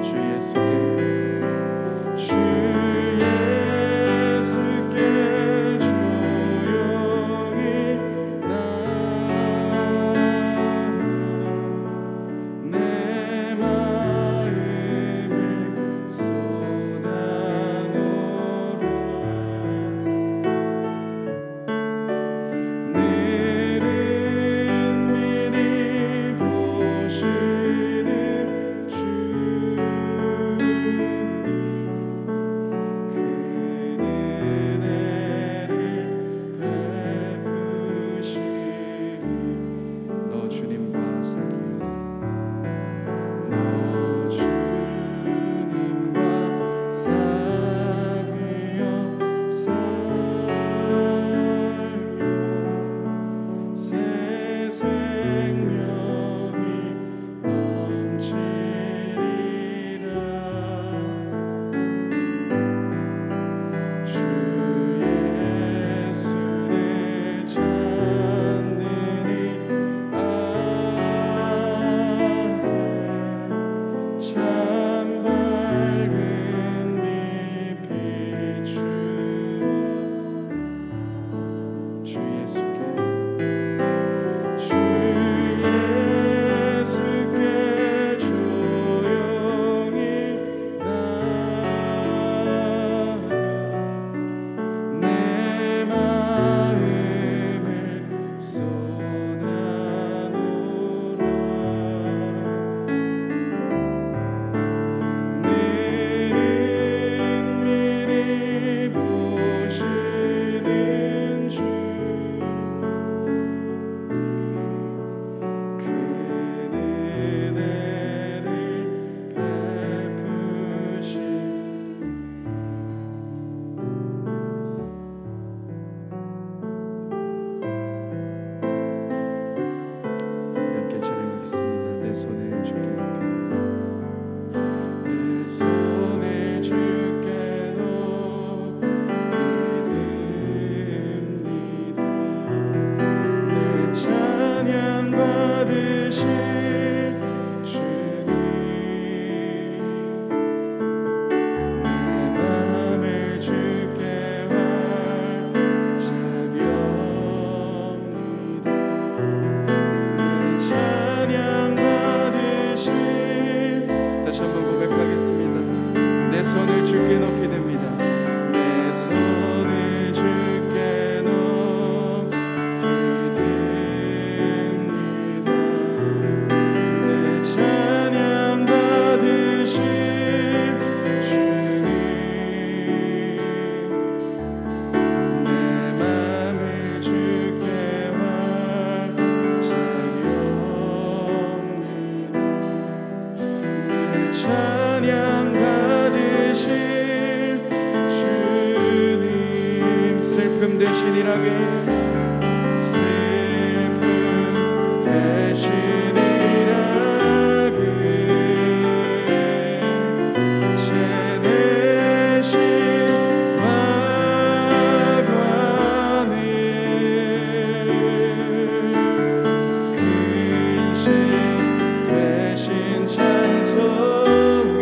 주 예수께 슬픔 대신 일하게 슬픔 대신 일하게 죄 대신 마관을 근심 대신 찬송을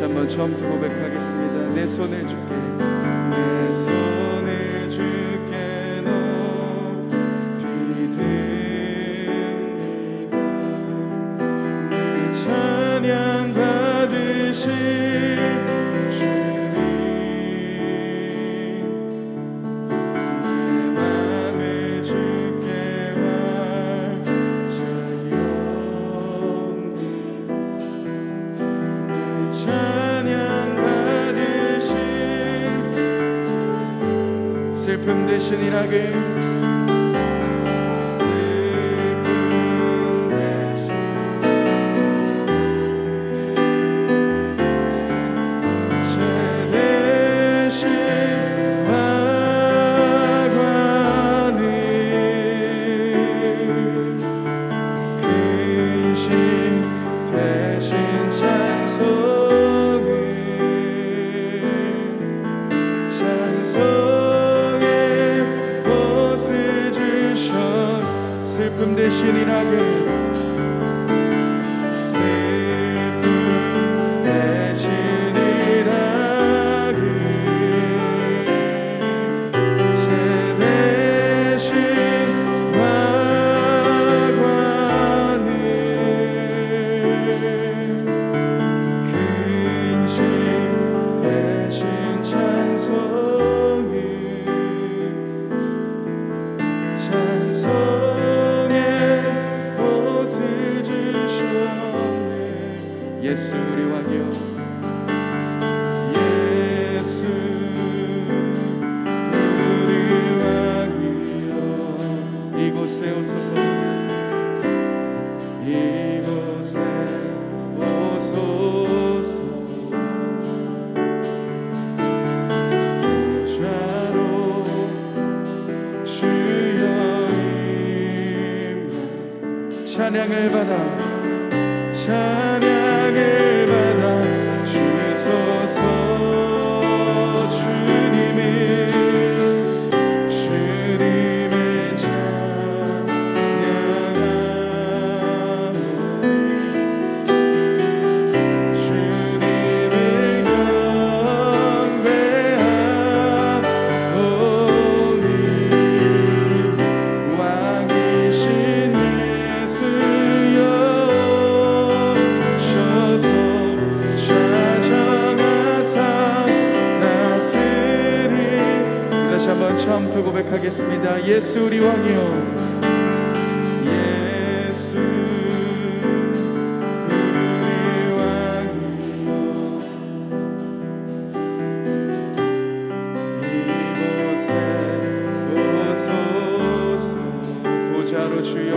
한번 처음부터 고백하겠습니다. 내 손을 줄게 내 손을 줄게 높이 듭니다. 내 찬양 받으실 주님 내 맘을 주께 완전히 옵니다. 내 슬픔 대신 일하게 슬픔 대신 죄 대신 마관을 근심 대신 찬송을 찬송 대신 일하게 예수 우리 왕이여 예수 우리 왕이여 이곳에 오소서 이곳에 오소서 보좌로 주여 임하 찬양을 받아 찬양을 받아 주소서 주님을 찬양하오니 주님을 경배하오니 왕이신 예수여 다시 한번 처음부터 고백하겠습니다. 예수 우리 왕이여 예수 우리 왕이여 이곳에 오소서 보좌로 주여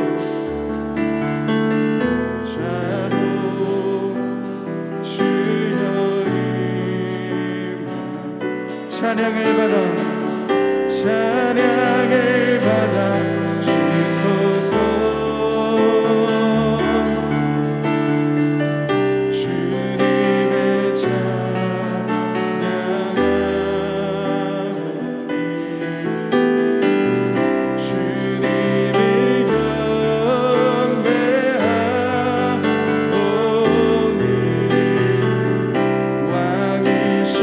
보좌로 주여 임하 찬양을 받아 찬양을 받아 주소서 주님을 찬양하오니 주님을 경배하오니 왕이신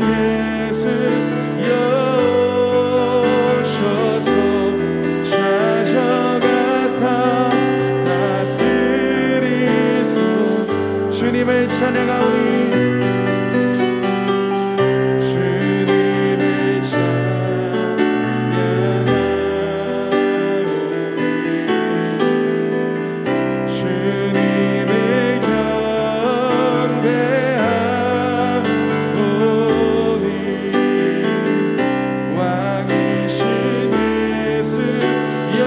예수여 주님을 찬양하오니 주님을 찬양하오니 주님을 경배하오니 왕이신 예수여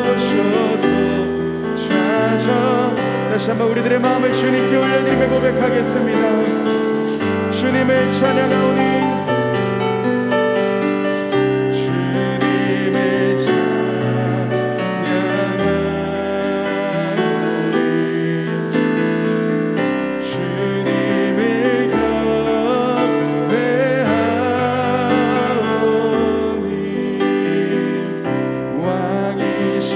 오셔서 찾아 다시 한번 우리들의 마음을 주님께 올려드리며 고백하겠습니다. 주님을 찬양하오니 주님을 찬양하오니 주님을 경배하오니 왕이신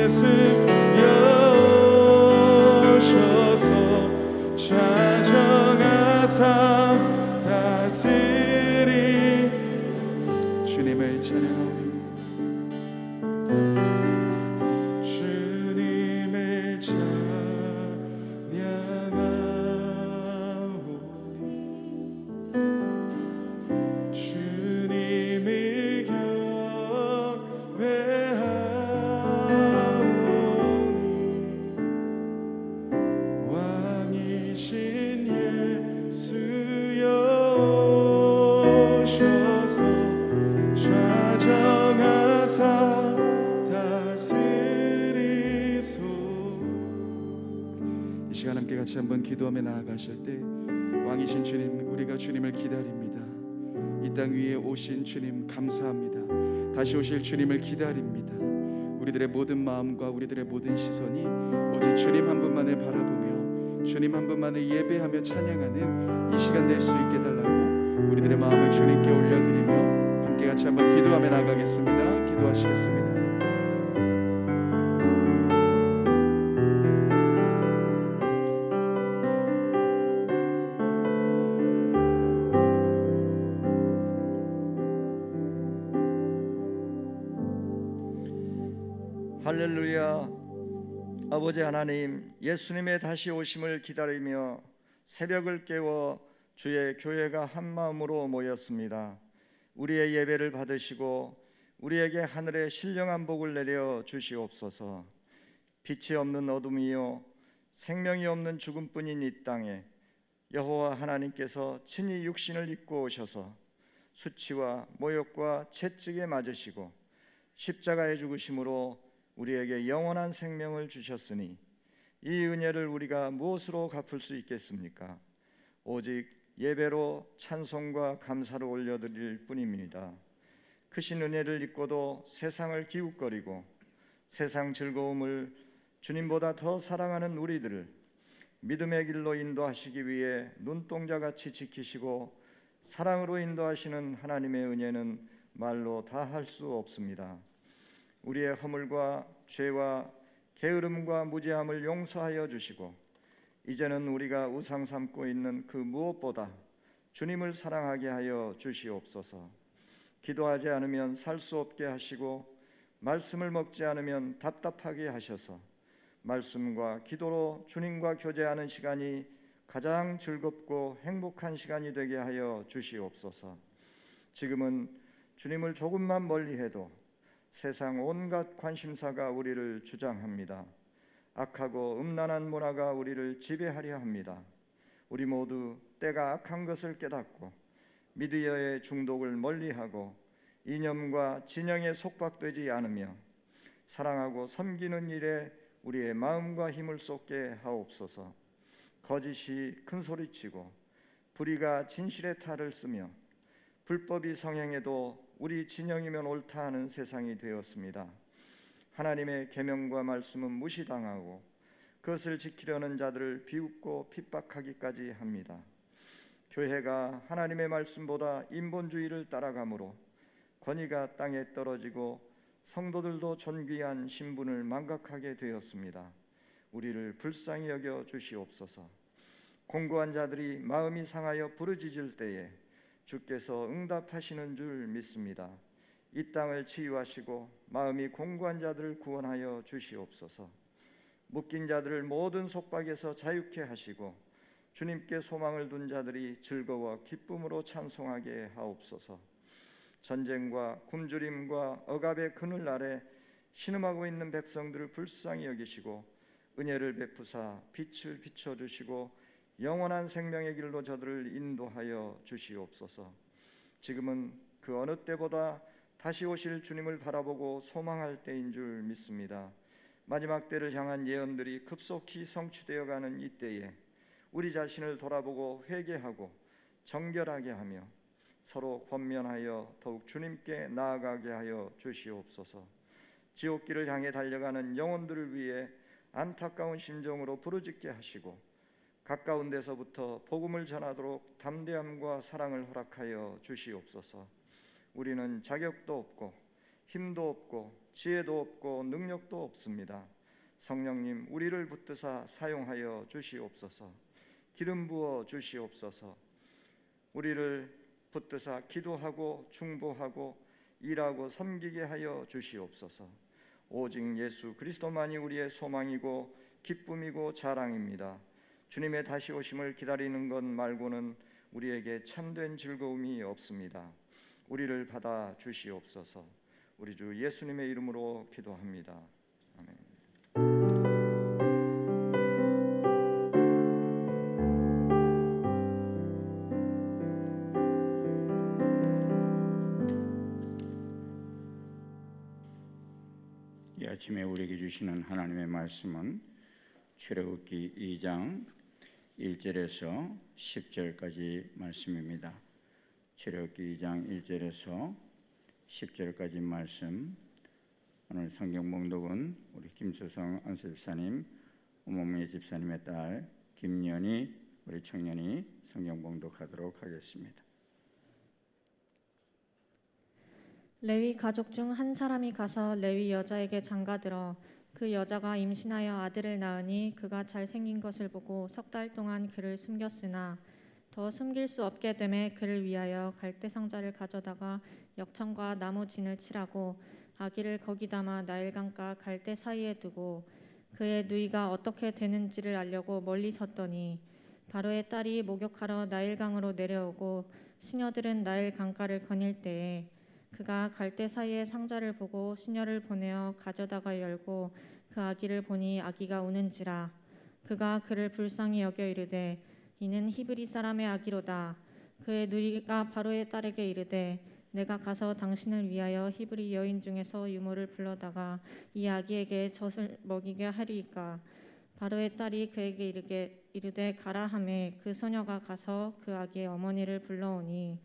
예수여 찾아가사 다스리 주님을 찬양하오니 주님을 찬양하오니 주님을 경배하오니 왕이신 예수여 오셔서 찾아가사 다스리소. 이 시간 함께 같이 한번 기도하며 나아가실 때 왕이신 주님 우리가 주님을 기다립니다. 이 땅 위에 오신 주님 감사합니다. 다시 오실 주님을 기다립니다. 우리들의 모든 마음과 우리들의 모든 시선이 오직 주님 한 분만을 바라보며 주님 한 분만을 예배하며 찬양하는 이 시간 될 수 있게 달라고 우리들의 마음을 주님께 올려드리며 함께 같이 한번 기도하며 나가겠습니다. 기도하시겠습니다. 할렐루야. 아버지 하나님, 예수님의 다시 오심을 기다리며 새벽을 깨워 주의 교회가 한 마음으로 모였습니다. 우리의 예배를 받으시고 우리에게 하늘의 신령한 복을 내려 주시옵소서. 빛이 없는 어둠이요 생명이 없는 죽음뿐인 이 땅에 여호와 하나님께서 친히 육신을 입고 오셔서 수치와 모욕과 채찍에 맞으시고 십자가에 죽으심으로 우리에게 영원한 생명을 주셨으니 이 은혜를 우리가 무엇으로 갚을 수 있겠습니까? 오직 예배로 찬송과 감사를 올려드릴 뿐입니다. 크신 은혜를 잊고도 세상을 기웃거리고 세상 즐거움을 주님보다 더 사랑하는 우리들을 믿음의 길로 인도하시기 위해 눈동자같이 지키시고 사랑으로 인도하시는 하나님의 은혜는 말로 다 할 수 없습니다. 우리의 허물과 죄와 게으름과 무지함을 용서하여 주시고 이제는 우리가 우상 삼고 있는 그 무엇보다 주님을 사랑하게 하여 주시옵소서. 기도하지 않으면 살 수 없게 하시고 말씀을 먹지 않으면 답답하게 하셔서 말씀과 기도로 주님과 교제하는 시간이 가장 즐겁고 행복한 시간이 되게 하여 주시옵소서. 지금은 주님을 조금만 멀리해도 세상 온갖 관심사가 우리를 주장합니다. 악하고 음란한 문화가 우리를 지배하려 합니다. 우리 모두 때가 악한 것을 깨닫고 미디어의 중독을 멀리하고 이념과 진영에 속박되지 않으며 사랑하고 섬기는 일에 우리의 마음과 힘을 쏟게 하옵소서. 거짓이 큰소리치고 불의가 진실의 탈을 쓰며 불법이 성행해도 우리 진영이면 옳다 하는 세상이 되었습니다. 하나님의 계명과 말씀은 무시당하고 그것을 지키려는 자들을 비웃고 핍박하기까지 합니다. 교회가 하나님의 말씀보다 인본주의를 따라가므로 권위가 땅에 떨어지고 성도들도 존귀한 신분을 망각하게 되었습니다. 우리를 불쌍히 여겨 주시옵소서. 공고한 자들이 마음이 상하여 부르짖을 때에 주께서 응답하시는 줄 믿습니다. 이 땅을 치유하시고 마음이 공고한 자들을 구원하여 주시옵소서. 묶인 자들을 모든 속박에서 자유케 하시고 주님께 소망을 둔 자들이 즐거워 기쁨으로 찬송하게 하옵소서. 전쟁과 굶주림과 억압의 그늘 아래 신음하고 있는 백성들을 불쌍히 여기시고 은혜를 베푸사 빛을 비춰주시고 영원한 생명의 길로 저들을 인도하여 주시옵소서. 지금은 그 어느 때보다 다시 오실 주님을 바라보고 소망할 때인 줄 믿습니다. 마지막 때를 향한 예언들이 급속히 성취되어가는 이 때에 우리 자신을 돌아보고 회개하고 정결하게 하며 서로 권면하여 더욱 주님께 나아가게 하여 주시옵소서. 지옥길을 향해 달려가는 영혼들을 위해 안타까운 심정으로 부르짖게 하시고 가까운 데서부터 복음을 전하도록 담대함과 사랑을 허락하여 주시옵소서. 우리는 자격도 없고 힘도 없고 지혜도 없고 능력도 없습니다. 성령님, 우리를 붙드사 사용하여 주시옵소서. 기름 부어 주시옵소서. 우리를 붙드사 기도하고 중보하고 일하고 섬기게 하여 주시옵소서. 오직 예수 그리스도만이 우리의 소망이고 기쁨이고 자랑입니다. 주님의 다시 오심을 기다리는 것 말고는 우리에게 참된 즐거움이 없습니다. 우리를 받아 주시옵소서. 우리 주 예수님의 이름으로 기도합니다. 아멘. 이 아침에 우리에게 주시는 하나님의 말씀은 출애굽기 2장 1절에서 10절까지 말씀입니다. 출애굽기 2장 1절에서 10절까지 말씀. 오늘 성경 봉독은 우리 김수성 안수집사님, 오목미 집사님의 딸 김연희 우리 청년이 성경 봉독하도록 하겠습니다. 레위 가족 중 한 사람이 가서 레위 여자에게 장가들어 그 여자가 임신하여 아들을 낳으니 그가 잘생긴 것을 보고 석 달 동안 그를 숨겼으나 더 숨길 수 없게 되매 그를 위하여 갈대 상자를 가져다가 역청과 나무 진을 칠하고 아기를 거기 담아 나일강과 갈대 사이에 두고 그의 누이가 어떻게 되는지를 알려고 멀리 섰더니 바로의 딸이 목욕하러 나일강으로 내려오고 시녀들은 나일 강가를 거닐 때에 그가 갈대 사이에 상자를 보고 시녀를 보내어 가져다가 열고 그 아기를 보니 아기가 우는지라. 그가 그를 불쌍히 여겨 이르되 이는 히브리 사람의 아기로다. 그의 누이가 바로의 딸에게 이르되 내가 가서 당신을 위하여 히브리 여인 중에서 유모를 불러다가 이 아기에게 젖을 먹이게 하리이까. 바로의 딸이 그에게 이르되 가라 하매 그 소녀가 가서 그 아기의 어머니를 불러오니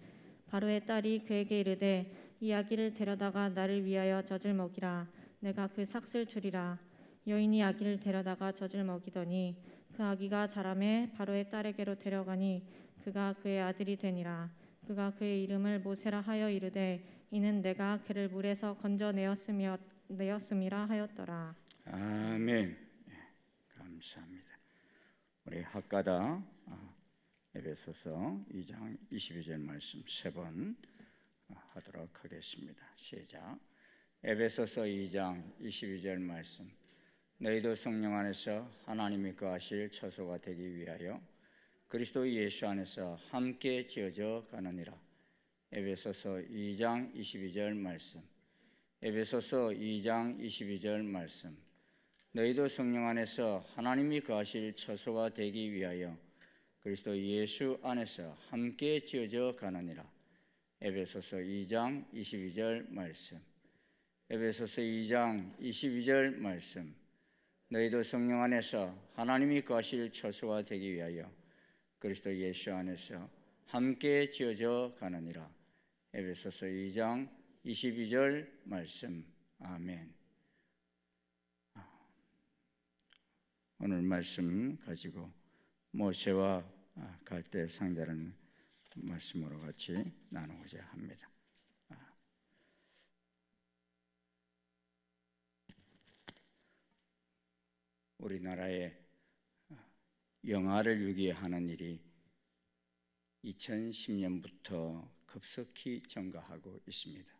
바로의 딸이 그에게 이르되 이 아기를 데려다가 나를 위하여 젖을 먹이라. 내가 그 삭슬 주리라. 여인이 아기를 데려다가 젖을 먹이더니 그 아기가 자라매 바로의 딸에게로 데려가니 그가 그의 아들이 되니라. 그가 그의 이름을 모세라 하여 이르되 이는 내가 그를 물에서 건져내었음이라 하였더라. 아멘. 감사합니다. 우리 학가다 에베소서 2장 22절 말씀 3번 하도록 하겠습니다. 시작. 에베소서 2장 22절 말씀. 너희도 성령 안에서 하나님이 거하실 처소가 되기 위하여 그리스도 예수 안에서 함께 지어져 가느니라. 에베소서 2장 22절 말씀. 에베소서 2장 22절 말씀. 너희도 성령 안에서 하나님이 거하실 처소가 되기 위하여 그리스도 예수 안에서 함께 지어져 가느니라. 에베소서 2장 22절 말씀. 에베소서 2장 22절 말씀. 너희도 성령 안에서 하나님이 거하실 처소가 되기 위하여 그리스도 예수 안에서 함께 지어져 가느니라. 에베소서 2장 22절 말씀. 아멘. 오늘 말씀 가지고 모세와 갈대 상자라는 말씀으로 같이 나누고자 합니다. 우리나라에 영아를 유기하는 일이 2010년부터 급속히 증가하고 있습니다.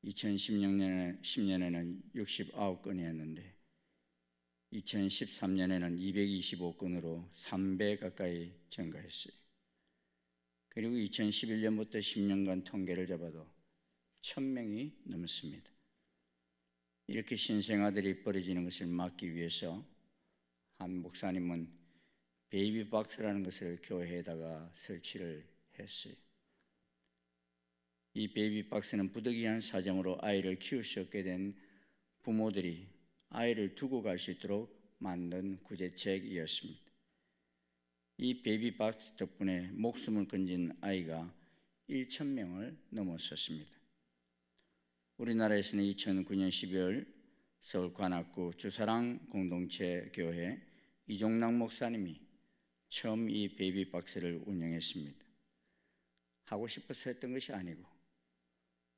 2010년에는 69건이었는데 2013년에는 225건으로 3배 가까이 증가했어요. 그리고 2011년부터 10년간 통계를 잡아도 1000명이 넘습니다. 이렇게 신생아들이 벌어지는 것을 막기 위해서 한 목사님은 베이비박스라는 것을 교회에다가 설치를 했어요. 이 베이비박스는 부득이한 사정으로 아이를 키울 수 없게 된 부모들이 아이를 두고 갈 수 있도록 만든 구제책이었습니다. 이 베이비박스 덕분에 목숨을 건진 아이가 1000명을 넘었었습니다. 우리나라에서는 2009년 12월 서울 관악구 주사랑 공동체 교회 이종락 목사님이 처음 이 베이비박스를 운영했습니다. 하고 싶어서 했던 것이 아니고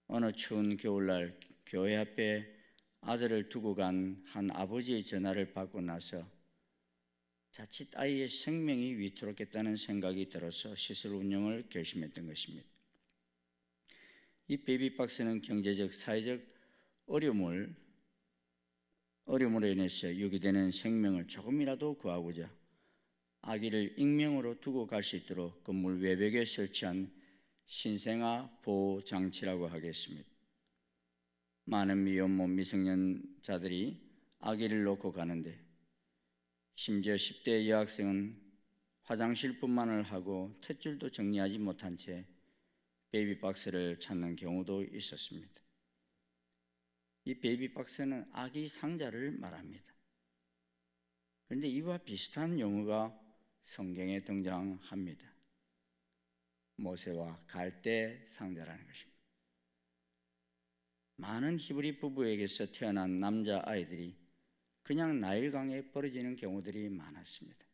어느 추운 겨울날 교회 앞에 아들을 두고 간 한 아버지의 전화를 받고 나서 자칫 아이의 생명이 위태롭겠다는 생각이 들어서 시설 운영을 결심했던 것입니다. 이 베이비박스는 경제적, 사회적 어려움으로 인해서 유기되는 생명을 조금이라도 구하고자 아기를 익명으로 두고 갈 수 있도록 건물 외벽에 설치한 신생아 보호 장치라고 하겠습니다. 많은 미혼모 미성년자들이 아기를 놓고 가는데 심지어 10대 여학생은 화장실뿐만을 하고 탯줄도 정리하지 못한 채 베이비박스를 찾는 경우도 있었습니다. 이 베이비박스는 아기 상자를 말합니다. 그런데 이와 비슷한 용어가 성경에 등장합니다. 모세와 갈대 상자라는 것입니다. 많은 히브리 부부에게서 태어난 남자아이들이 그냥 나일강에 버려지는 경우들이 많았습니다.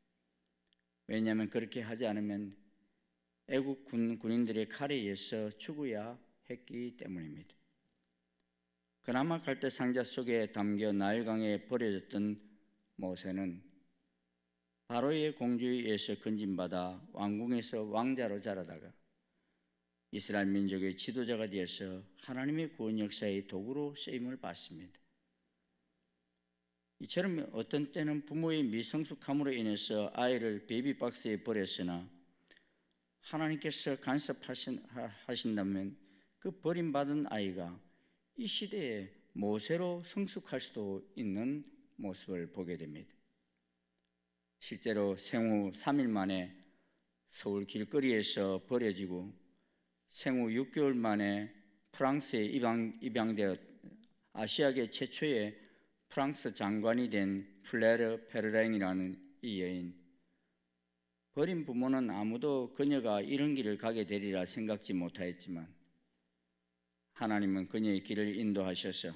왜냐하면 그렇게 하지 않으면 애국 군인들의 칼에 의해서 죽어야 했기 때문입니다. 그나마 갈대 상자 속에 담겨 나일강에 버려졌던 모세는 바로의 공주에 의해서 건진받아 왕궁에서 왕자로 자라다가 이스라엘 민족의 지도자가 되어서 하나님의 구원 역사의 도구로 쓰임을 받습니다. 이처럼 어떤 때는 부모의 미성숙함으로 인해서 아이를 베이비박스에 버렸으나 하나님께서 간섭하신다면 그 버림받은 아이가 이 시대에 모세로 성숙할 수도 있는 모습을 보게 됩니다. 실제로 생후 3일 만에 서울 길거리에서 버려지고 생후 6개월 만에 프랑스에 입양되어 아시아계 최초의 프랑스 장관이 된 플레르 페르랭이라는 이 여인, 버린 부모는 아무도 그녀가 이런 길을 가게 되리라 생각지 못하였지만 하나님은 그녀의 길을 인도하셔서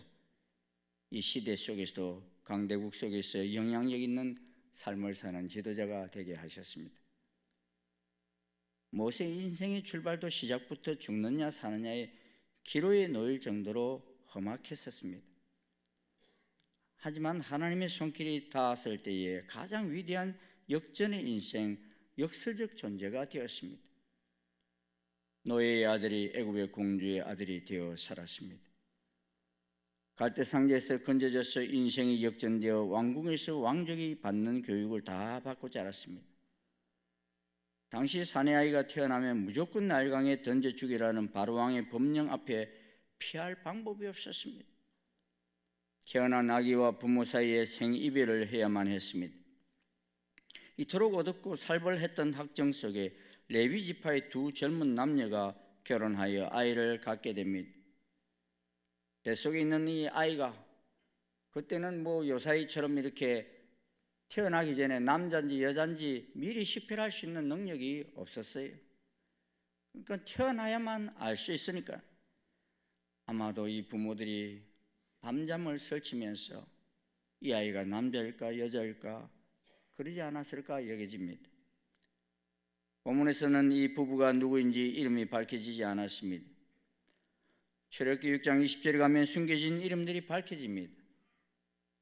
이 시대 속에서도 강대국 속에서 영향력 있는 삶을 사는 지도자가 되게 하셨습니다. 모세의 인생의 출발도 시작부터 죽느냐 사느냐의 기로에 놓일 정도로 험악했었습니다. 하지만 하나님의 손길이 닿았을 때에 가장 위대한 역전의 인생, 역설적 존재가 되었습니다. 노예의 아들이 애굽의 공주의 아들이 되어 살았습니다. 갈대상자에서 건져져서 인생이 역전되어 왕궁에서 왕족이 받는 교육을 다 받고 자랐습니다. 당시 사내아이가 태어나면 무조건 날강에 던져 죽이라는 바로왕의 법령 앞에 피할 방법이 없었습니다. 태어난 아기와 부모 사이에 생이별을 해야만 했습니다. 이토록 어둡고 살벌했던 학정 속에 레위 지파의 두 젊은 남녀가 결혼하여 아이를 갖게 됩니다. 뱃속에 있는 이 아이가 그때는 요사이처럼 이렇게 태어나기 전에 남자인지 여자인지 미리 식별할 수 있는 능력이 없었어요. 그러니까 태어나야만 알 수 있으니까 아마도 이 부모들이 밤잠을 설치면서 이 아이가 남자일까 여자일까 그러지 않았을까 여겨집니다. 본문에서는 이 부부가 누구인지 이름이 밝혀지지 않았습니다. 출애굽기 6장 20절에 가면 숨겨진 이름들이 밝혀집니다.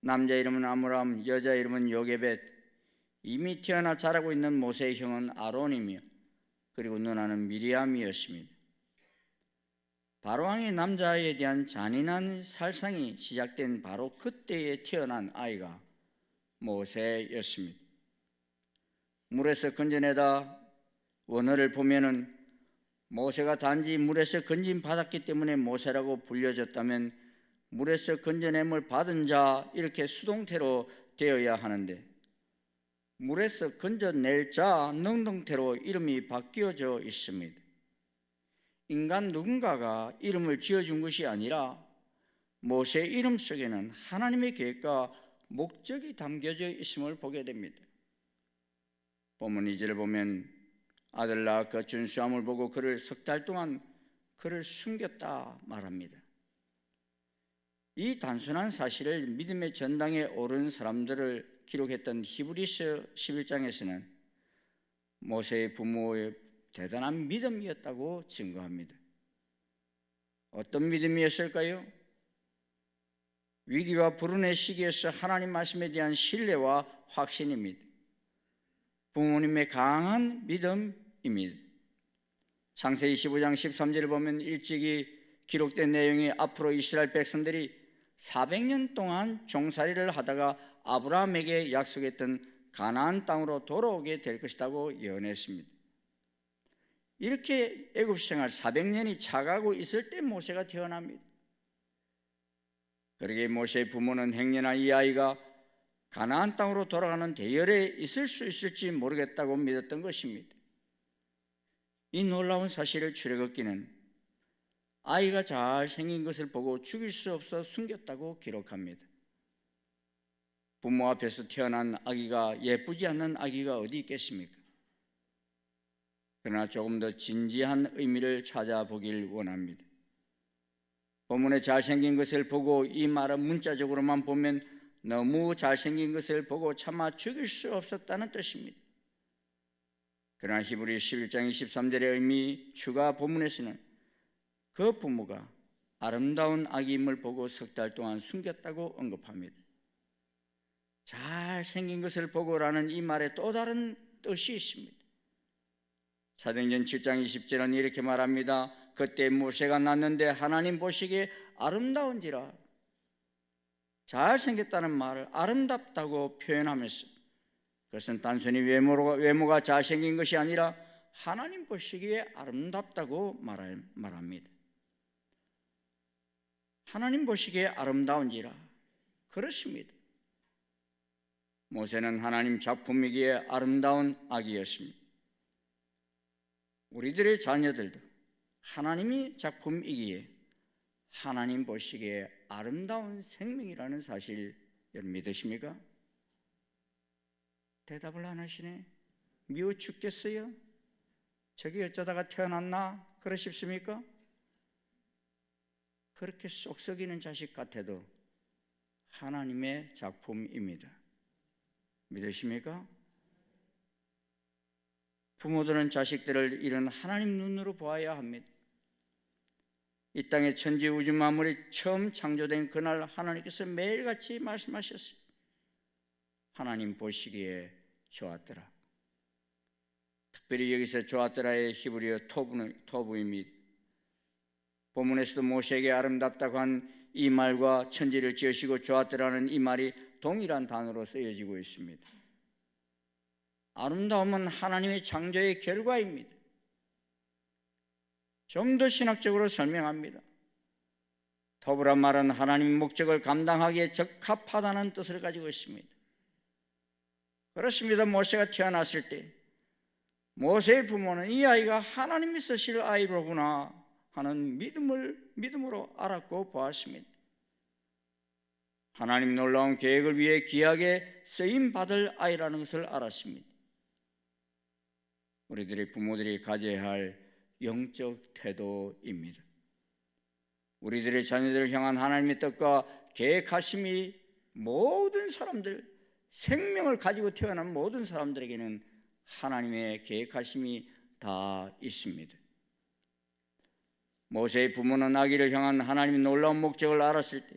남자 이름은 아므람, 여자 이름은 요게벳, 이미 태어나 자라고 있는 모세의 형은 아론이며 그리고 누나는 미리암이었습니다. 바로왕의 남자아이에 대한 잔인한 살상이 시작된 바로 그때에 태어난 아이가 모세였습니다. 물에서 건져내다 원어를 보면은 모세가 단지 물에서 건진 받았기 때문에 모세라고 불려졌다면 물에서 건져냄을 받은 자 이렇게 수동태로 되어야 하는데 물에서 건져낼 자 능동태로 이름이 바뀌어져 있습니다. 인간 누군가가 이름을 지어준 것이 아니라 모세의 이름 속에는 하나님의 계획과 목적이 담겨져 있음을 보게 됩니다. 본문 2절을 보면 아들 낳아 그 준수함을 보고 그를 석 달 동안 그를 숨겼다 말합니다. 이 단순한 사실을 믿음의 전당에 오른 사람들을 기록했던 히브리서 11장에서는 모세의 부모의 대단한 믿음이었다고 증거합니다. 어떤 믿음이었을까요? 위기와 불운의 시기에서 하나님 말씀에 대한 신뢰와 확신입니다. 부모님의 강한 믿음입니다. 창세기 25장 13절을 보면 일찍이 기록된 내용이 앞으로 이스라엘 백성들이 400년 동안 종살이를 하다가 아브라함에게 약속했던 가나안 땅으로 돌아오게 될 것이라고 예언했습니다. 이렇게 애굽 생활 400년이 차가고 있을 때 모세가 태어납니다. 그러기에 모세의 부모는 행여나 이 아이가 가나안 땅으로 돌아가는 대열에 있을 수 있을지 모르겠다고 믿었던 것입니다. 이 놀라운 사실을 출애굽기는 아이가 잘 생긴 것을 보고 죽일 수 없어 숨겼다고 기록합니다. 부모 앞에서 태어난 아기가 예쁘지 않는 아기가 어디 있겠습니까? 그러나 조금 더 진지한 의미를 찾아보길 원합니다. 본문에 잘생긴 것을 보고 이 말은 문자적으로만 보면 너무 잘생긴 것을 보고 차마 죽일 수 없었다는 뜻입니다. 그러나 히브리 11장 23절의 의미 추가 본문에서는 그 부모가 아름다운 아기임을 보고 석 달 동안 숨겼다고 언급합니다. 잘생긴 것을 보고라는 이 말에 또 다른 뜻이 있습니다. 사도행전 7장 20절은 이렇게 말합니다. 그때 모세가 낳는데 하나님 보시기에 아름다운지라. 잘생겼다는 말을 아름답다고 표현하면서, 그것은 단순히 외모가 잘생긴 것이 아니라 하나님 보시기에 아름답다고 말합니다. 하나님 보시기에 아름다운지라. 그렇습니다. 모세는 하나님 작품이기에 아름다운 아기였습니다. 우리들의 자녀들도 하나님이 작품이기에 하나님 보시기에 아름다운 생명이라는 사실 여러분 믿으십니까? 대답을 안 하시네. 미워 죽겠어요? 저기 어쩌다가 태어났나? 그러십니까? 그렇게 쏙 썩이는 자식 같아도 하나님의 작품입니다. 믿으십니까? 부모들은 자식들을 이런 하나님 눈으로 보아야 합니다. 이 땅의 천지 우주 만물이 처음 창조된 그날 하나님께서 매일같이 말씀하셨어요. 하나님 보시기에 좋았더라. 특별히 여기서 좋았더라의 히브리어 토부입니다. 본문에서도 모세에게 아름답다고 한 이 말과 천지를 지으시고 좋았더라는 이 말이 동일한 단어로 쓰여지고 있습니다. 아름다움은 하나님의 창조의 결과입니다. 좀 더 신학적으로 설명합니다. 토부란 말은 하나님의 목적을 감당하기에 적합하다는 뜻을 가지고 있습니다. 그렇습니다. 모세가 태어났을 때 모세의 부모는 이 아이가 하나님이 쓰실 아이로구나 하는 믿음으로 알았고 보았습니다. 하나님 놀라운 계획을 위해 귀하게 쓰임받을 아이라는 것을 알았습니다. 우리들의 부모들이 가져야 할 영적 태도입니다. 우리들의 자녀들을 향한 하나님의 뜻과 계획하심이 모든 사람들, 생명을 가지고 태어난 모든 사람들에게는 하나님의 계획하심이 다 있습니다. 모세의 부모는 아기를 향한 하나님의 놀라운 목적을 알았을 때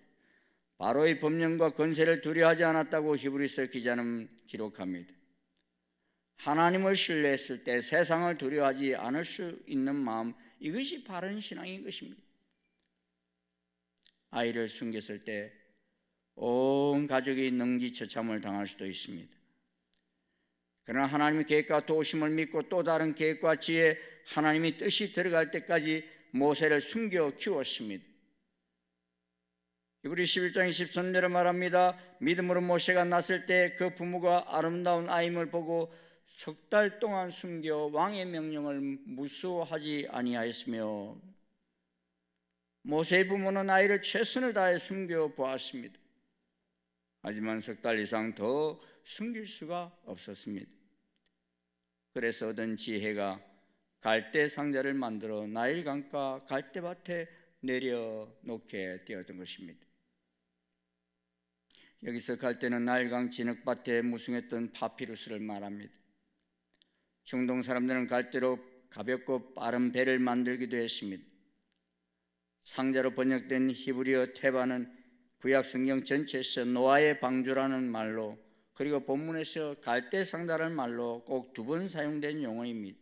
바로의 법령과 권세를 두려워하지 않았다고 히브리서 기자는 기록합니다. 하나님을 신뢰했을 때 세상을 두려워하지 않을 수 있는 마음, 이것이 바른 신앙인 것입니다. 아이를 숨겼을 때 온 가족이 능지처참을 당할 수도 있습니다. 그러나 하나님의 계획과 도우심을 믿고 또 다른 계획과 지혜, 하나님의 뜻이 들어갈 때까지 모세를 숨겨 키웠습니다. 히브리 11장 23절에 말합니다. 믿음으로 모세가 났을 때 그 부모가 아름다운 아임을 보고 석 달 동안 숨겨 왕의 명령을 무수하지 아니하였으며, 모세의 부모는 아이를 최선을 다해 숨겨 보았습니다. 하지만 석 달 이상 더 숨길 수가 없었습니다. 그래서 얻은 지혜가 갈대 상자를 만들어 나일강가 갈대밭에 내려놓게 되었던 것입니다. 여기서 갈대는 나일강 진흙밭에 무성했던 파피루스를 말합니다. 중동 사람들은 갈대로 가볍고 빠른 배를 만들기도 했습니다. 상자로 번역된 히브리어 테바는 구약 성경 전체에서 노아의 방주라는 말로, 그리고 본문에서 갈대 상자라는 말로 꼭 2번 사용된 용어입니다.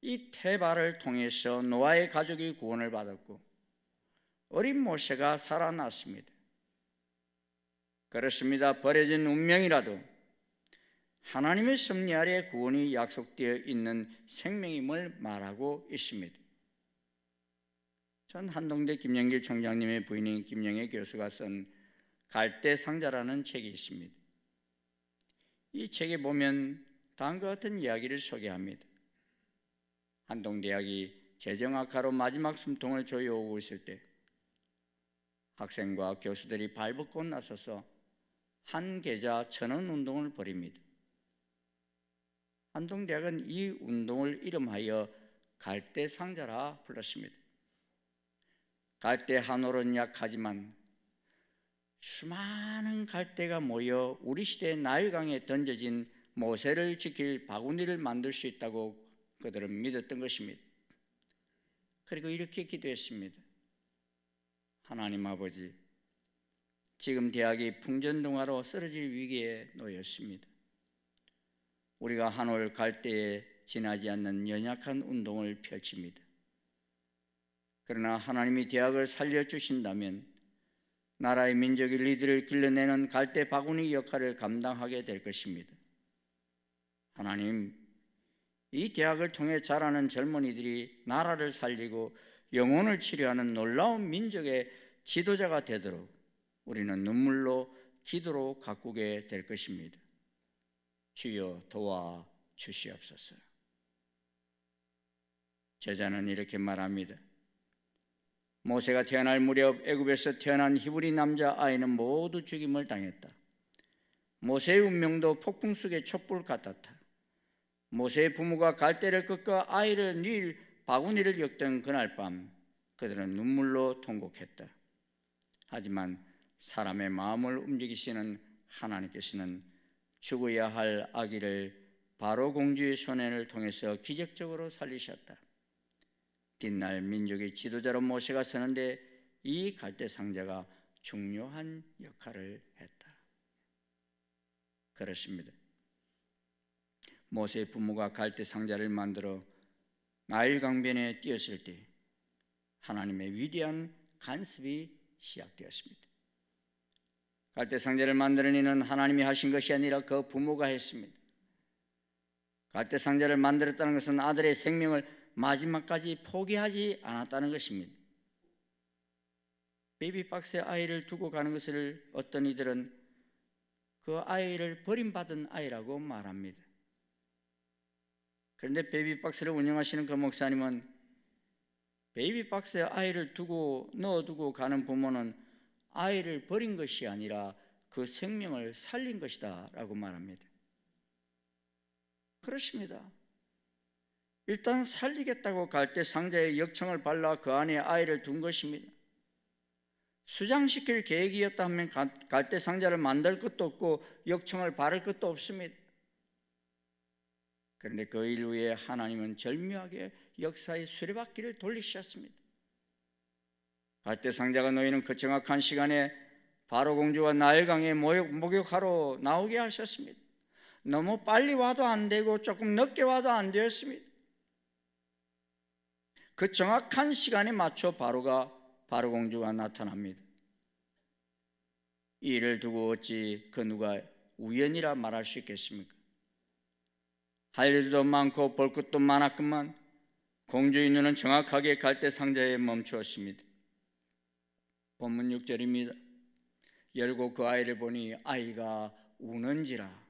이 테바를 통해서 노아의 가족이 구원을 받았고 어린 모세가 살아났습니다. 그렇습니다. 버려진 운명이라도 하나님의 섭리 아래 구원이 약속되어 있는 생명임을 말하고 있습니다. 전 한동대 김영길 총장님의 부인인 김영애 교수가 쓴 갈대 상자라는 책이 있습니다. 이 책에 보면 다음과 같은 이야기를 소개합니다. 한동대학이 재정학과로 마지막 숨통을 조여오고 있을 때 학생과 교수들이 발벗고 나서서 한 계좌 1,000원 운동을 벌입니다. 한동대학은 이 운동을 이름하여 갈대 상자라 불렀습니다. 갈대 한 올은 약하지만 수많은 갈대가 모여 우리 시대의 나일강에 던져진 모세를 지킬 바구니를 만들 수 있다고 그들은 믿었던 것입니다. 그리고 이렇게 기도했습니다. 하나님 아버지, 지금 대학이 풍전등화로 쓰러질 위기에 놓였습니다. 우리가 한 올 갈대에 지나지 않는 연약한 운동을 펼칩니다. 그러나 하나님이 대학을 살려주신다면 나라의 민족의 리더를 길러내는 갈대 바구니 역할을 감당하게 될 것입니다. 하나님, 이 대학을 통해 자라는 젊은이들이 나라를 살리고 영혼을 치료하는 놀라운 민족의 지도자가 되도록 우리는 눈물로 기도로 가꾸게 될 것입니다. 주여 도와 주시옵소서. 제자는 이렇게 말합니다. 모세가 태어날 무렵 애굽에서 태어난 히브리 남자 아이는 모두 죽임을 당했다. 모세의 운명도 폭풍 속의 촛불 같았다. 모세의 부모가 갈대를 꺾어 아이를 닐 바구니를 엮던 그날 밤 그들은 눈물로 통곡했다. 하지만 사람의 마음을 움직이시는 하나님께서는 죽어야 할 아기를 바로 공주의 손해를 통해서 기적적으로 살리셨다. 뒷날 민족의 지도자로 모세가 서는데 이 갈대 상자가 중요한 역할을 했다. 그렇습니다. 모세의 부모가 갈대 상자를 만들어 나일 강변에 띄었을 때 하나님의 위대한 간섭이 시작되었습니다. 갈대 상자를 만드는 이는 하나님이 하신 것이 아니라 그 부모가 했습니다. 갈대 상자를 만들었다는 것은 아들의 생명을 마지막까지 포기하지 않았다는 것입니다. 베이비박스에 아이를 두고 가는 것을 어떤 이들은 그 아이를 버림받은 아이라고 말합니다. 그런데 베이비박스를 운영하시는 그 목사님은 베이비박스에 아이를 넣어두고 가는 부모는 아이를 버린 것이 아니라 그 생명을 살린 것이다 라고 말합니다. 그렇습니다. 일단 살리겠다고 갈대 상자에 역청을 발라 그 안에 아이를 둔 것입니다. 수장시킬 계획이었다 하면 갈대 상자를 만들 것도 없고 역청을 바를 것도 없습니다. 그런데 그 일 후에 하나님은 절묘하게 역사의 수레바퀴를 돌리셨습니다. 갈대 상자가 놓이는 그 정확한 시간에 바로 공주가 나일강에 목욕하러 나오게 하셨습니다. 너무 빨리 와도 안 되고 조금 늦게 와도 안 되었습니다. 그 정확한 시간에 맞춰 바로 공주가 나타납니다. 이 일을 두고 어찌 그 누가 우연이라 말할 수 있겠습니까? 할 일도 많고 볼 것도 많았건만 공주의 눈은 정확하게 갈대 상자에 멈추었습니다. 본문 6절입니다. 열고 그 아이를 보니 아이가 우는지라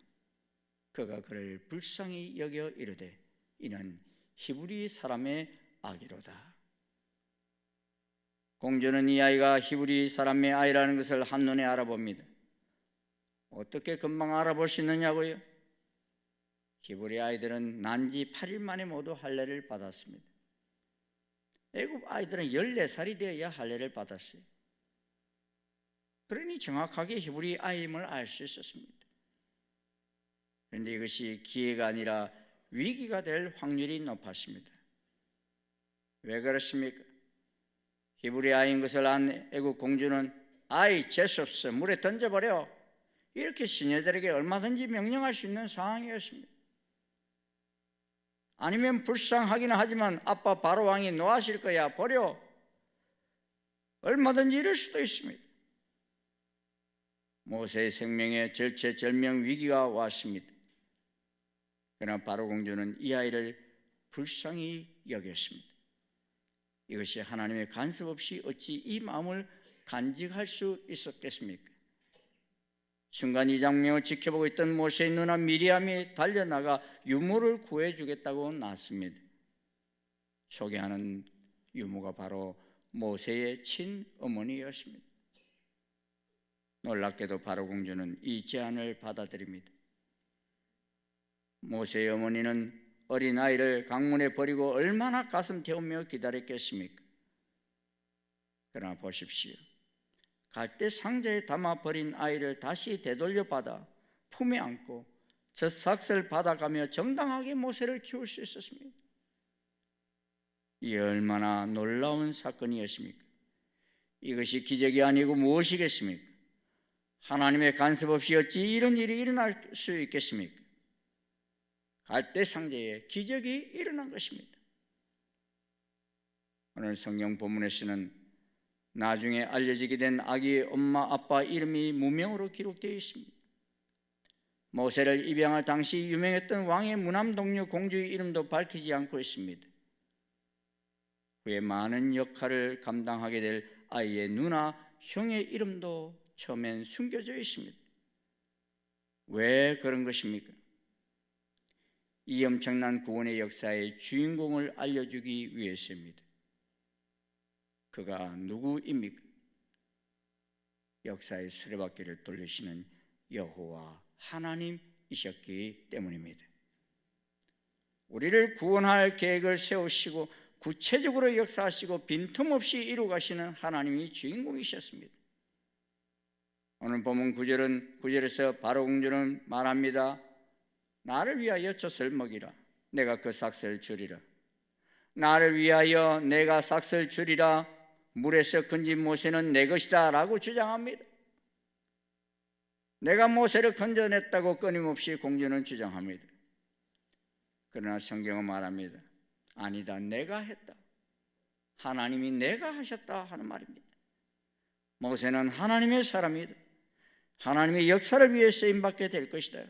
그가 그를 불쌍히 여겨 이르되 이는 히브리 사람의 아기로다. 공주는 이 아이가 히브리 사람의 아이라는 것을 한눈에 알아봅니다. 어떻게 금방 알아볼 수 있느냐고요? 히브리 아이들은 난지 8일 만에 모두 할례를 받았습니다. 애굽 아이들은 14살이 되어야 할례를 받았어요. 그러니 정확하게 히브리 아이임을 알 수 있었습니다. 그런데 이것이 기회가 아니라 위기가 될 확률이 높았습니다. 왜 그렇습니까? 히브리 아이인 것을 안 애국 공주는 아이 재수없어 물에 던져버려 이렇게 시녀들에게 얼마든지 명령할 수 있는 상황이었습니다. 아니면 불쌍하기는 하지만 아빠 바로 왕이 노하실 거야 버려 얼마든지 이럴 수도 있습니다. 모세의 생명에 절체절명 위기가 왔습니다. 그러나 바로 공주는 이 아이를 불쌍히 여겼습니다. 이것이 하나님의 간섭 없이 어찌 이 마음을 간직할 수 있었겠습니까? 순간 이 장면을 지켜보고 있던 모세의 누나 미리암이 달려나가 유모를 구해주겠다고 나왔습니다. 소개하는 유모가 바로 모세의 친어머니였습니다. 놀랍게도 바로 공주는 이 제안을 받아들입니다. 모세의 어머니는 어린 아이를 강문에 버리고 얼마나 가슴 태우며 기다렸겠습니까? 그러나 보십시오. 갈대 상자에 담아 버린 아이를 다시 되돌려 받아 품에 안고 젖삭을 받아가며 정당하게 모세를 키울 수 있었습니다. 이 얼마나 놀라운 사건이었습니까? 이것이 기적이 아니고 무엇이겠습니까? 하나님의 간섭 없이 어찌 이런 일이 일어날 수 있겠습니까? 갈대 상자에 기적이 일어난 것입니다. 오늘 성경 본문에서는 나중에 알려지게 된 아기의 엄마 아빠 이름이 무명으로 기록되어 있습니다. 모세를 입양할 당시 유명했던 왕의 무남 동료 공주의 이름도 밝히지 않고 있습니다. 그의 많은 역할을 감당하게 될 아이의 누나, 형의 이름도 처음엔 숨겨져 있습니다. 왜 그런 것입니까? 이 엄청난 구원의 역사의 주인공을 알려주기 위해서입니다. 그가 누구입니까? 역사의 수레바퀴를 돌리시는 여호와 하나님이셨기 때문입니다. 우리를 구원할 계획을 세우시고 구체적으로 역사하시고 빈틈없이 이루가시는 하나님이 주인공이셨습니다. 오늘 본문 9절에서 바로 공주는 말합니다. 나를 위하여 젖을 먹이라. 내가 그 삭슬 주리라. 나를 위하여 내가 삭슬 주리라. 물에서 건진 모세는 내 것이다 라고 주장합니다. 내가 모세를 건져냈다고 끊임없이 공주는 주장합니다. 그러나 성경은 말합니다. 아니다, 내가 했다. 하나님이 내가 하셨다 하는 말입니다. 모세는 하나님의 사람이다. 하나님의 역사를 위해 쓰임받게 될 것이다.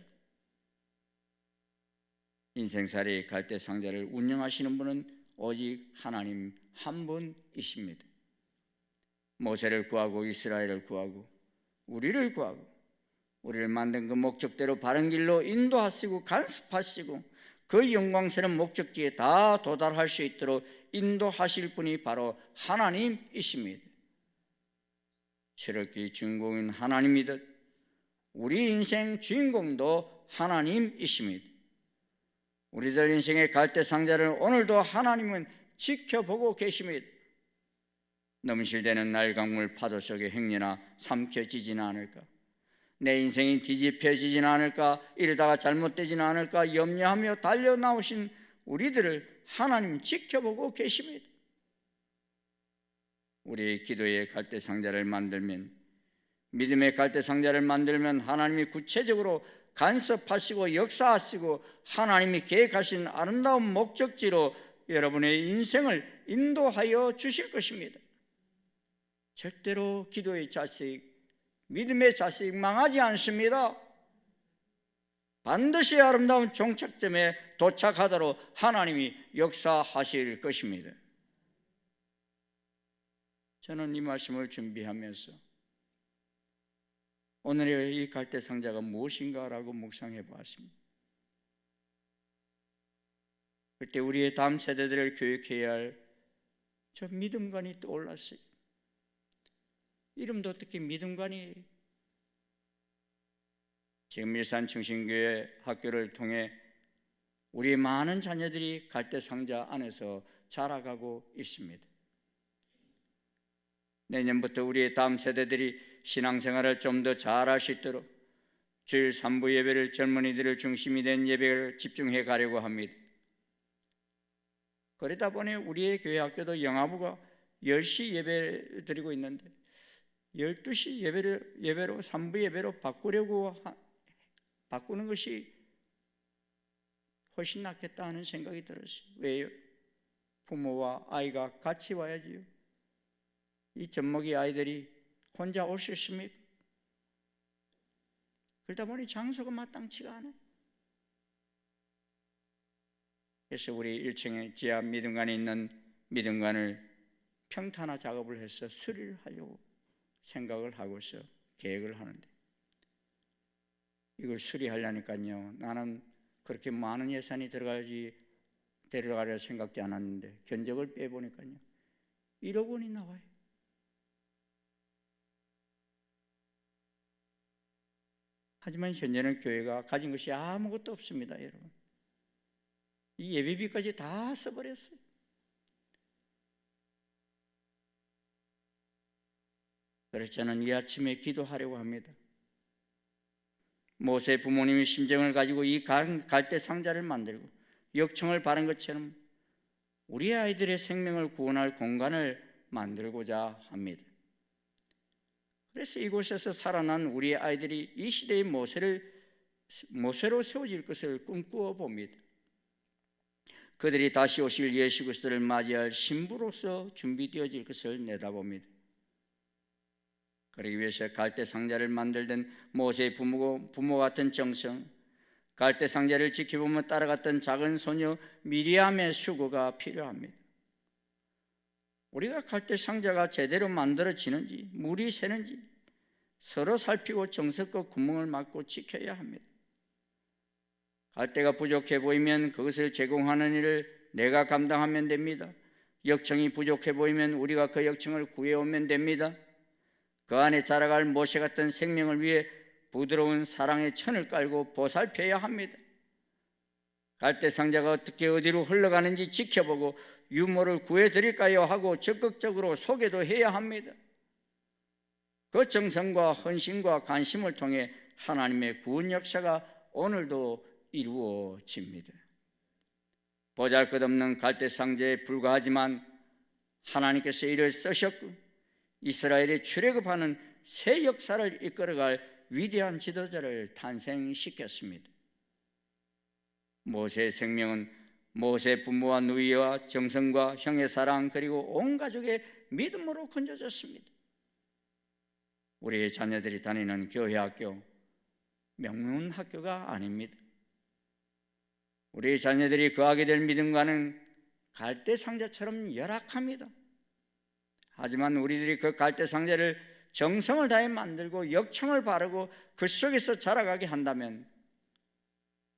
인생살이 갈대상자를 운영하시는 분은 오직 하나님 한 분이십니다. 모세를 구하고 이스라엘을 구하고 우리를 구하고 우리를 만든 그 목적대로 바른 길로 인도하시고 간섭하시고 그 영광스러운 목적지에 다 도달할 수 있도록 인도하실 분이 바로 하나님이십니다. 철학의 주인공인 하나님이듯 우리 인생 주인공도 하나님이십니다. 우리들 인생의 갈대상자를 오늘도 하나님은 지켜보고 계십니다. 넘실대는 날강물 파도 속에 행여나 삼켜지지는 않을까, 내 인생이 뒤집혀지지는 않을까, 이러다가 잘못되지는 않을까 염려하며 달려나오신 우리들을 하나님 지켜보고 계십니다. 우리의 기도의 갈대상자를 만들면, 믿음의 갈대상자를 만들면 하나님이 구체적으로 간섭하시고 역사하시고 하나님이 계획하신 아름다운 목적지로 여러분의 인생을 인도하여 주실 것입니다. 절대로 기도의 자식, 믿음의 자식 망하지 않습니다. 반드시 아름다운 종착점에 도착하도록 하나님이 역사하실 것입니다. 저는 이 말씀을 준비하면서 오늘의 이 갈대상자가 무엇인가라고 묵상해 보았습니다. 그때 우리의 다음 세대들을 교육해야 할 저 믿음관이 떠올랐어요. 이름도 어떻게 믿음관이에요? 지금 일산 충신교회 학교를 통해 우리 많은 자녀들이 갈대상자 안에서 자라가고 있습니다. 내년부터 우리의 다음 세대들이 신앙생활을 좀 더 잘할 수 있도록 주일 3부 예배를 젊은이들을 중심이 된 예배를 집중해 가려고 합니다. 그러다 보니 우리의 교회 학교도 영화부가 10시 예배를 드리고 있는데 12시 예배로 3부 예배로 바꾸는 것이 훨씬 낫겠다 하는 생각이 들었어요. 왜요? 부모와 아이가 같이 와야지요. 이 젖먹이 아이들이 혼자 올 수 있습니까? 그러다 보니 장소가 마땅치가 않아요. 그래서 우리 1층에 지하 믿음관에 있는 믿음관을 평탄화 작업을 해서 수리를 하려고 생각을 하고서 계획을 하는데, 이걸 수리하려니까요, 나는 그렇게 많은 예산이 데려가려 생각지 않았는데 견적을 빼보니까요 1억 원이 나와요. 하지만 현재는 교회가 가진 것이 아무것도 없습니다. 여러분, 이 예배비까지 다 써버렸어요. 그래서 저는 이 아침에 기도하려고 합니다. 모세 부모님의 심정을 가지고 이 갈대상자를 만들고 역청을 바른 것처럼 우리 아이들의 생명을 구원할 공간을 만들고자 합니다. 그래서 이곳에서 살아난 우리 아이들이 이 시대의 모세로 세워질 것을 꿈꾸어 봅니다. 그들이 다시 오실 예수 그리스도를 맞이할 신부로서 준비되어질 것을 내다봅니다. 그러기 위해서 갈대 상자를 만들던 모세의 부모 같은 정성, 갈대 상자를 지켜보며 따라갔던 작은 소녀 미리암의 수고가 필요합니다. 우리가 갈대 상자가 제대로 만들어지는지, 물이 새는지 서로 살피고 정성껏 구멍을 막고 지켜야 합니다. 갈대가 부족해 보이면 그것을 제공하는 일을 내가 감당하면 됩니다. 역청이 부족해 보이면 우리가 그 역청을 구해오면 됩니다. 그 안에 자라갈 모세 같은 생명을 위해 부드러운 사랑의 천을 깔고 보살펴야 합니다. 갈대 상자가 어떻게 어디로 흘러가는지 지켜보고 유모를 구해드릴까요 하고 적극적으로 소개도 해야 합니다. 그 정성과 헌신과 관심을 통해 하나님의 구원 역사가 오늘도 이루어집니다. 보잘것없는 갈대 상자에 불과하지만 하나님께서 이를 쓰셨고 이스라엘이 출애굽하는 새 역사를 이끌어갈 위대한 지도자를 탄생시켰습니다. 모세의 생명은 모세 부모와 누이와 정성과 형의 사랑 그리고 온 가족의 믿음으로 건져졌습니다. 우리의 자녀들이 다니는 교회 학교, 명문 학교가 아닙니다. 우리의 자녀들이 거하게 될 믿음과는 갈대 상자처럼 열악합니다. 하지만 우리들이 그 갈대 상자를 정성을 다해 만들고 역청을 바르고 그 속에서 자라가게 한다면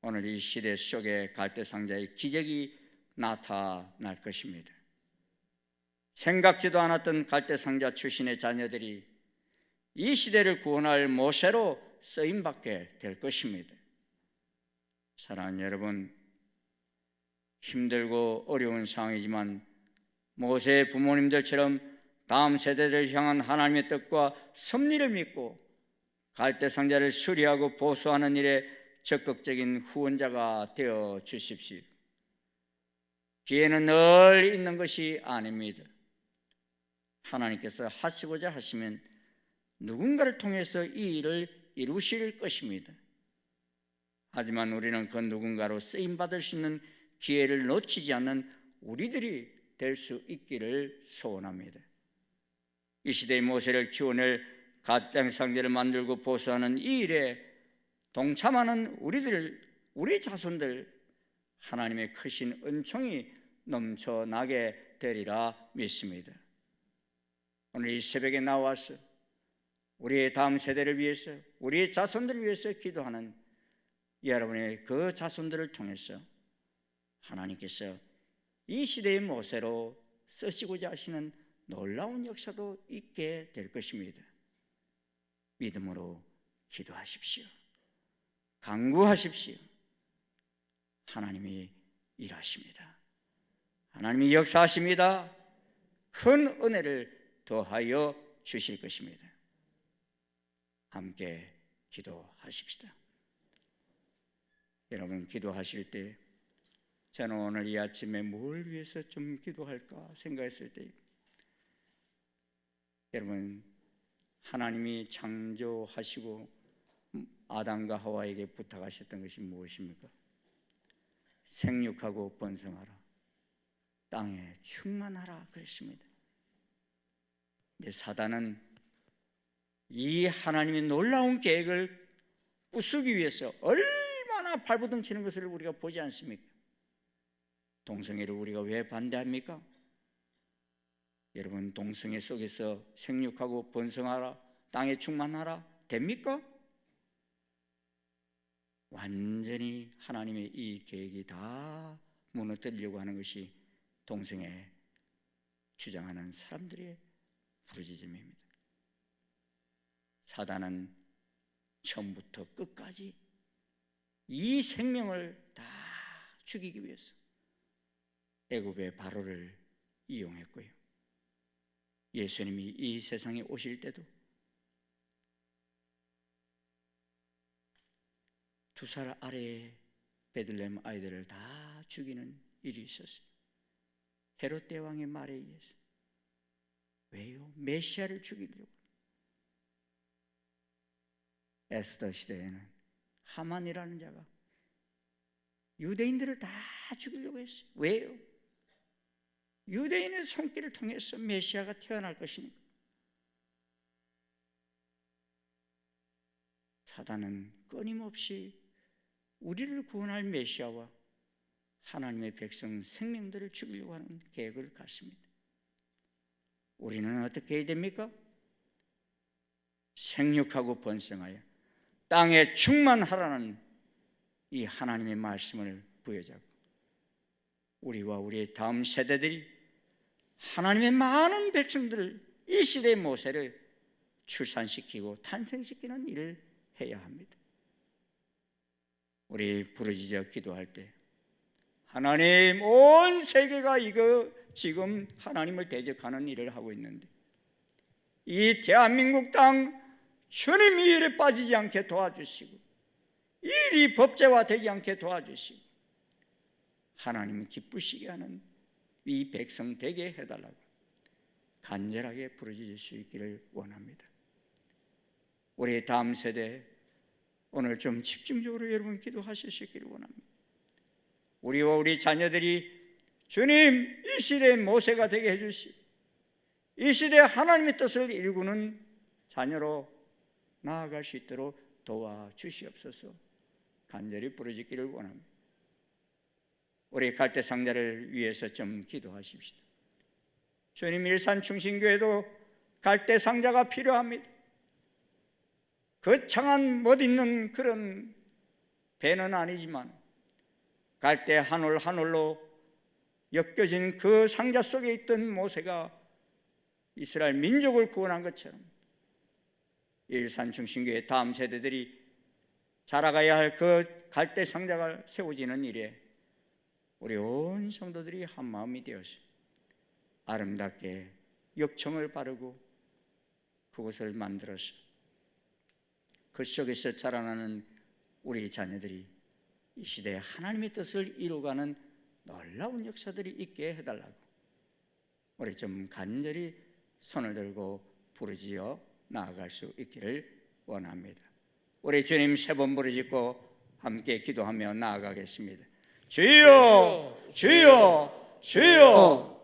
오늘 이 시대 속에 갈대 상자의 기적이 나타날 것입니다. 생각지도 않았던 갈대 상자 출신의 자녀들이 이 시대를 구원할 모세로 쓰임받게 될 것입니다. 사랑하는 여러분, 힘들고 어려운 상황이지만 모세의 부모님들처럼 다음 세대를 향한 하나님의 뜻과 섭리를 믿고 갈대 상자를 수리하고 보수하는 일에 적극적인 후원자가 되어 주십시오. 기회는 늘 있는 것이 아닙니다. 하나님께서 하시고자 하시면 누군가를 통해서 이 일을 이루실 것입니다. 하지만 우리는 그 누군가로 쓰임받을 수 있는 기회를 놓치지 않는 우리들이 될 수 있기를 소원합니다. 이 시대의 모세를 키워낼 갈대 상자를 만들고 보수하는 이 일에 동참하는 우리 자손들 하나님의 크신 은총이 넘쳐나게 되리라 믿습니다. 오늘 이 새벽에 나와서 우리의 다음 세대를 위해서 우리의 자손들을 위해서 기도하는 여러분의 그 자손들을 통해서 하나님께서 이 시대의 모세로 쓰시고자 하시는 놀라운 역사도 있게 될 것입니다. 믿음으로 기도하십시오. 간구하십시오. 하나님이 일하십니다. 하나님이 역사하십니다. 큰 은혜를 더하여 주실 것입니다. 함께 기도하십시다. 여러분, 기도하실 때 저는 오늘 이 아침에 뭘 위해서 좀 기도할까 생각했을 때 여러분, 하나님이 창조하시고 아담과 하와에게 부탁하셨던 것이 무엇입니까? 생육하고 번성하라, 땅에 충만하라 그랬습니다. 근데 사단은 이 하나님의 놀라운 계획을 부수기 위해서 얼마나 발버둥 치는 것을 우리가 보지 않습니까? 동성애를 우리가 왜 반대합니까? 여러분, 동성애 속에서 생육하고 번성하라, 땅에 충만하라 됩니까? 완전히 하나님의 이 계획이 다 무너뜨리려고 하는 것이 동성애 주장하는 사람들의 부르짖음입니다. 사단은 처음부터 끝까지 이 생명을 다 죽이기 위해서 애굽의 바로를 이용했고요. 예수님이 이 세상에 오실 때도 2살 아래의 베들레헴 아이들을 다 죽이는 일이 있었어요. 헤롯 대왕의 말에 의해서. 왜요? 메시아를 죽이려고. 에스더 시대에는 하만이라는 자가 유대인들을 다 죽이려고 했어요. 왜요? 유대인의 손길을 통해서 메시아가 태어날 것이니까. 사단은 끊임없이 우리를 구원할 메시아와 하나님의 백성 생명들을 죽이려고 하는 계획을 갖습니다. 우리는 어떻게 해야 됩니까? 생육하고 번성하여 땅에 충만하라는 이 하나님의 말씀을 부여잡고 우리와 우리의 다음 세대들이 하나님의 많은 백성들을, 이 시대의 모세를 출산시키고 탄생시키는 일을 해야 합니다. 우리 부르짖어 기도할 때 하나님, 온 세계가 이거 지금 하나님을 대적하는 일을 하고 있는데 이 대한민국 땅 주님 이 일에 빠지지 않게 도와주시고 이 일이 법제화되지 않게 도와주시고 하나님을 기쁘시게 하는 이 백성 되게 해달라고 간절하게 부르짖을 수 있기를 원합니다. 우리 다음 세대 오늘 좀 집중적으로 여러분 기도하실 수 있기를 원합니다. 우리와 우리 자녀들이 주님 이 시대의 모세가 되게 해주시고 이 시대에 하나님의 뜻을 이루는 자녀로 나아갈 수 있도록 도와주시옵소서 간절히 부르짖기를 원합니다. 우리 갈대상자를 위해서 좀 기도하십시다. 주님, 일산충신교회도 갈대상자가 필요합니다. 거창한 멋있는 그런 배는 아니지만 갈대 한 올 한 올로 엮여진 그 상자 속에 있던 모세가 이스라엘 민족을 구원한 것처럼 일산충신교회 다음 세대들이 자라가야 할 그 갈대 상자가 세워지는 일에 우리 온 성도들이 한 마음이 되어서 아름답게 역청을 바르고 그곳을 만들어서 그 속에서 자라나는 우리 자녀들이 이 시대에 하나님의 뜻을 이루어가는 놀라운 역사들이 있게 해달라고 우리 좀 간절히 손을 들고 부르짖어 나아갈 수 있기를 원합니다. 우리 주님 세 번 부르짖고 함께 기도하며 나아가겠습니다. 주여, 주여, 주여.